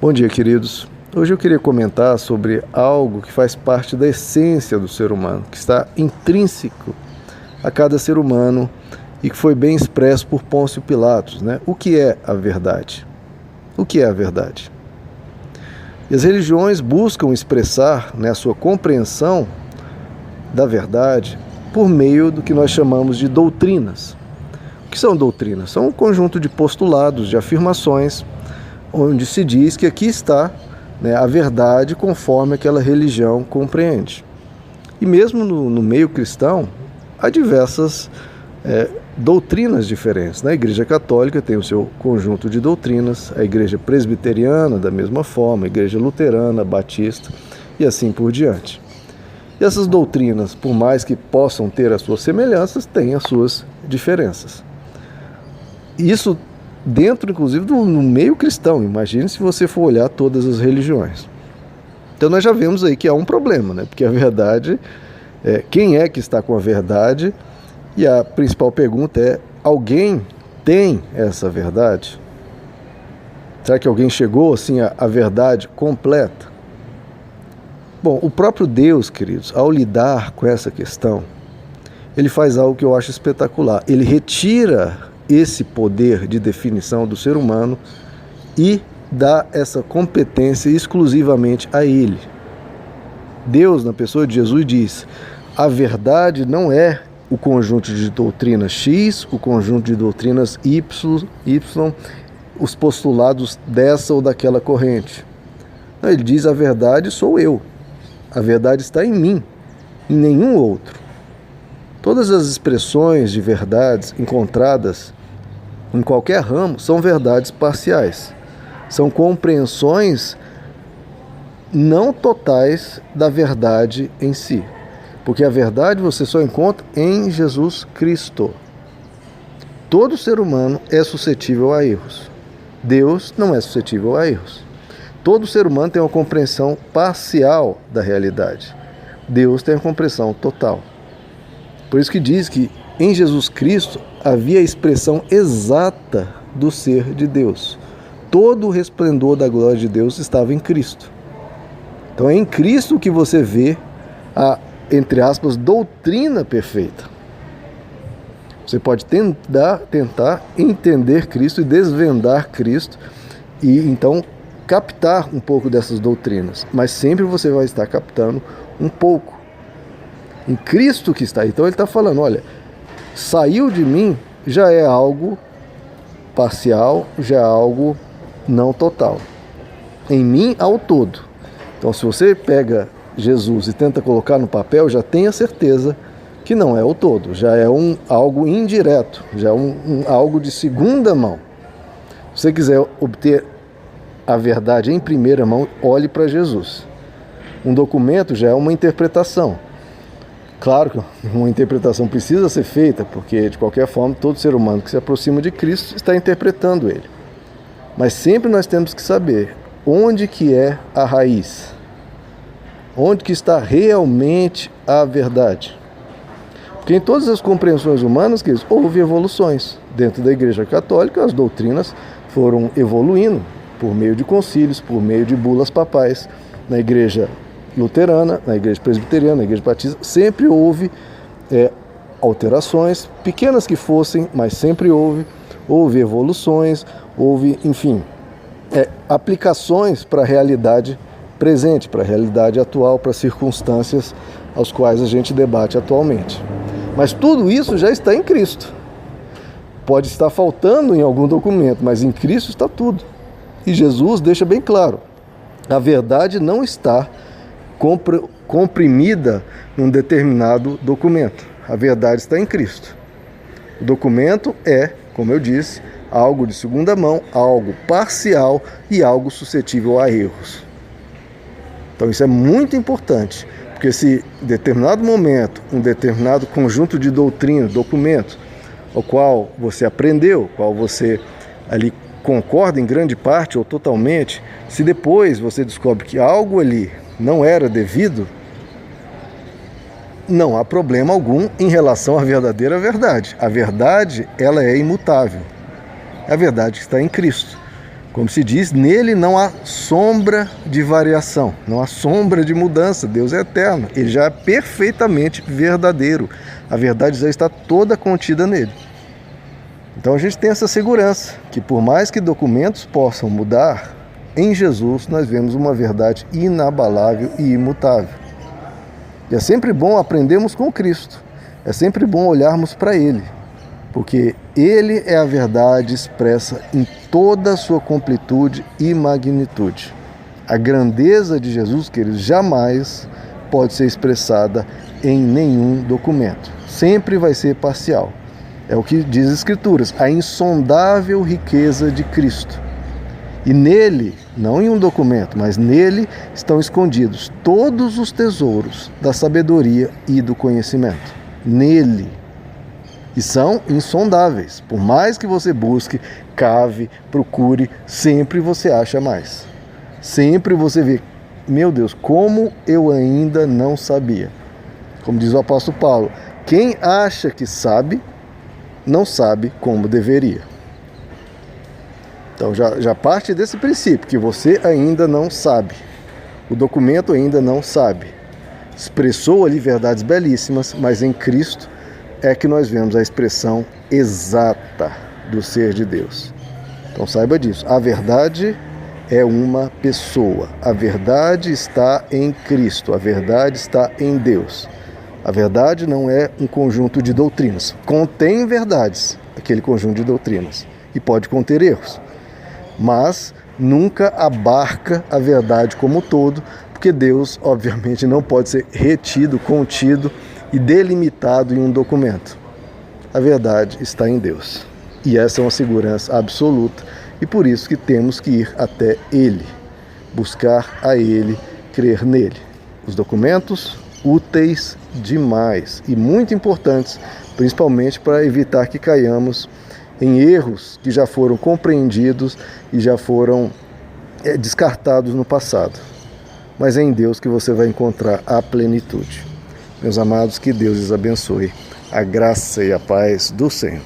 Bom dia, queridos. Hoje eu queria comentar sobre algo que faz parte da essência do ser humano, que está intrínseco a cada ser humano e que foi bem expresso por Pôncio Pilatos, né? O que é a verdade? O que é a verdade? E as religiões buscam expressar, né, a sua compreensão da verdade por meio do que nós chamamos de doutrinas. O que são doutrinas? São um conjunto de postulados, de afirmações, onde se diz que aqui está, né, a verdade conforme aquela religião compreende. E mesmo no meio cristão, há diversas doutrinas diferentes. A Igreja Católica tem o seu conjunto de doutrinas, a Igreja Presbiteriana da mesma forma, a Igreja Luterana, Batista e assim por diante. E essas doutrinas, por mais que possam ter as suas semelhanças, têm as suas diferenças. Isso dentro, inclusive, no meio cristão. Imagine se você for olhar todas as religiões. Então nós já vemos aí que há um problema, né? Porque a verdade, quem é que está com a verdade? E a principal pergunta é, alguém tem essa verdade? Será que alguém chegou assim à verdade completa? Bom, o próprio Deus, queridos, ao lidar com essa questão, ele faz algo que eu acho espetacular. Ele retira esse poder de definição do ser humano e dá essa competência exclusivamente a ele. Deus, na pessoa de Jesus, diz: a verdade não é o conjunto de doutrinas X, o conjunto de doutrinas Y, os postulados dessa ou daquela corrente. Não, ele diz: a verdade sou eu. A verdade está em mim, em nenhum outro. Todas as expressões de verdades encontradas em qualquer ramo são verdades parciais. São compreensões não totais da verdade em si. Porque a verdade você só encontra em Jesus Cristo. Todo ser humano é suscetível a erros. Deus não é suscetível a erros. Todo ser humano tem uma compreensão parcial da realidade. Deus tem a compreensão total. Por isso que diz que em Jesus Cristo havia a expressão exata do ser de Deus. Todo o resplendor da glória de Deus estava em Cristo. Então é em Cristo que você vê a, entre aspas, doutrina perfeita. Você pode tentar entender Cristo e desvendar Cristo e então captar um pouco dessas doutrinas, mas sempre você vai estar captando um pouco. Em Cristo que está. Então ele está falando, olha, saiu de mim já é algo parcial, já é algo não total. Em mim há o todo. Então se você pega Jesus e tenta colocar no papel, já tenha certeza que não é o todo, já é algo indireto, já é algo de segunda mão. Se você quiser obter a verdade em primeira mão, olhe para Jesus. Um documento já é uma interpretação. Claro que uma interpretação precisa ser feita, porque de qualquer forma todo ser humano que se aproxima de Cristo está interpretando ele. Mas sempre nós temos que saber onde que é a raiz, onde que está realmente a verdade. Porque em todas as compreensões humanas, queridos, houve evoluções. Dentro da Igreja Católica, as doutrinas foram evoluindo por meio de concílios, por meio de bulas papais. Na Igreja Luterana, na Igreja Presbiteriana, na Igreja Batista, sempre houve alterações, pequenas que fossem, mas sempre houve evoluções, houve, enfim, aplicações para a realidade presente, para a realidade atual, para as circunstâncias às quais a gente debate atualmente. Mas tudo isso já está em Cristo. Pode estar faltando em algum documento, mas em Cristo está tudo. E Jesus deixa bem claro, a verdade não está comprimida num determinado documento. A verdade está em Cristo. O documento é, como eu disse, algo de segunda mão, algo parcial e algo suscetível a erros. Então isso é muito importante, porque se em determinado momento, um determinado conjunto de doutrinas, documentos, o qual você aprendeu, o qual você ali concorda em grande parte ou totalmente, se depois você descobre que algo ali não era devido, não há problema algum em relação à verdadeira verdade. A verdade, ela é imutável. É a verdade que está em Cristo. Como se diz, nele não há sombra de variação, não há sombra de mudança. Deus é eterno, ele já é perfeitamente verdadeiro. A verdade já está toda contida nele. Então a gente tem essa segurança, que por mais que documentos possam mudar, em Jesus nós vemos uma verdade inabalável e imutável. E é sempre bom aprendermos com Cristo, é sempre bom olharmos para Ele, porque Ele é a verdade expressa em toda a sua completude e magnitude. A grandeza de Jesus, queridos, jamais pode ser expressada em nenhum documento. Sempre vai ser parcial. É o que diz as Escrituras, a insondável riqueza de Cristo. E nele, não em um documento, mas nele estão escondidos todos os tesouros da sabedoria e do conhecimento. Nele. E são insondáveis. Por mais que você busque, cave, procure, sempre você acha mais. Sempre você vê, meu Deus, como eu ainda não sabia. Como diz o apóstolo Paulo, quem acha que sabe, não sabe como deveria. Então já parte desse princípio, que você ainda não sabe. O documento ainda não sabe. Expressou ali verdades belíssimas, mas em Cristo é que nós vemos a expressão exata do ser de Deus. Então saiba disso. A verdade é uma pessoa. A verdade está em Cristo. A verdade está em Deus. A verdade não é um conjunto de doutrinas. Contém verdades, aquele conjunto de doutrinas. E pode conter erros. Mas nunca abarca a verdade como um todo, porque Deus, obviamente, não pode ser retido, contido e delimitado em um documento. A verdade está em Deus. E essa é uma segurança absoluta, e por isso que temos que ir até Ele, buscar a Ele, crer nele. Os documentos, úteis demais e muito importantes, principalmente para evitar que caiamos em erros que já foram compreendidos e já foram descartados no passado. Mas é em Deus que você vai encontrar a plenitude. Meus amados, que Deus os abençoe. A graça e a paz do Senhor.